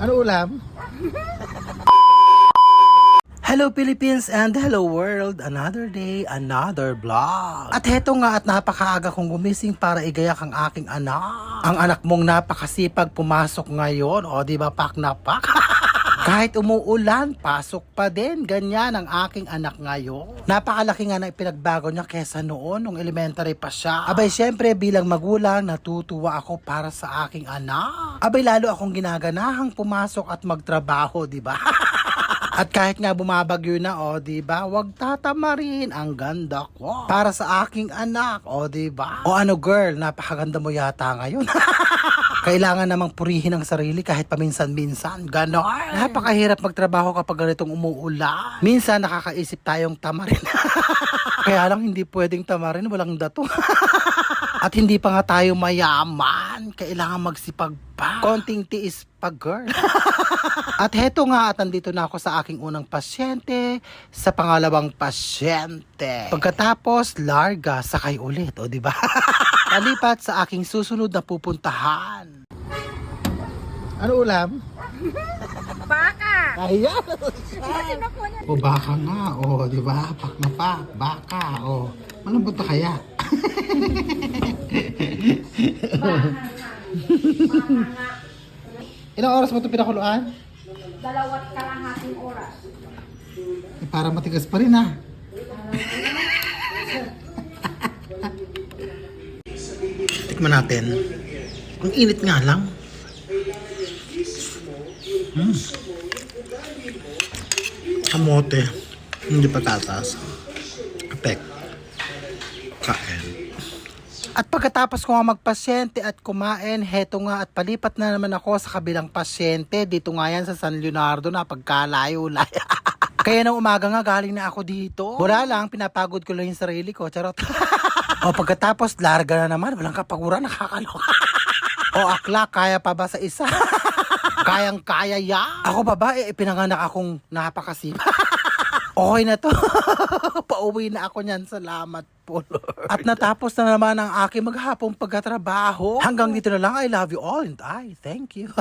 Ano ulam? Hello Philippines and hello world! Another day, another vlog. At heto nga at napakaaga kong gumising para igayak ang aking anak. Ang anak mong napakasipag pumasok ngayon. O diba pak na pak? Kahit umuulan, pasok pa din. Ganyan ang aking anak ngayon. Napakalaki nga na ipinagbago niya kesa noon, nung elementary pa siya. Abay, syempre bilang magulang, natutuwa ako para sa aking anak. Abay, lalo akong ginaganahang pumasok at magtrabaho, di ba? At kahit nga bumabagyo na, o di ba? Huwag tatamarin, ang ganda ko. Para sa aking anak, o di ba? O ano girl, napakaganda mo yata ngayon. Kailangan namang purihin ang sarili kahit paminsan-minsan. Ganon. Napakahirap magtrabaho kapag ganitong umuulan. Minsan nakakaisip tayong tamarin. Kaya lang hindi pwedeng tamarin, walang dato. At hindi pa nga tayo mayaman. Kailangan magsipag pa. Konting tiis pa, girl. At heto nga, at nandito na ako sa aking unang pasyente, sa pangalawang pasyente. Pagkatapos, larga, sakay ulit, o diba? Palipat sa aking susunod na pupuntahan. Ano ulam? Baka! Ayan! Kasi na po niya. O baka nga, o diba? Pak na pak, baka, o. Malambot na kaya? Ilang oras mo ito pinakuluan? 2 kalahating oras. Para matigas pa rin ha. Tikman natin. Ang init nga lang. Kamote. Hindi patatas. Kapek. Kain. At pagkatapos ko nga magpasyente at kumain, heto nga at palipat na naman ako sa kabilang pasyente. Dito nga yan sa San Leonardo na pagkalayo-layo. Kaya nang umaga nga galing na ako dito. Wala lang, pinapagod ko lang yung sarili ko. Charot. O pagkatapos, larga na naman. Walang kapaguran, nakakaloka. O akla, kaya pa ba sa isa? Kayang-kaya ya. Ako babae, pinanganak akong napakasipa. Okay na to. Pauwi na ako niyan. Salamat po, Lord. At natapos na naman ang aking maghapong pagkatrabaho. Hanggang dito na lang. I love you all and I thank you.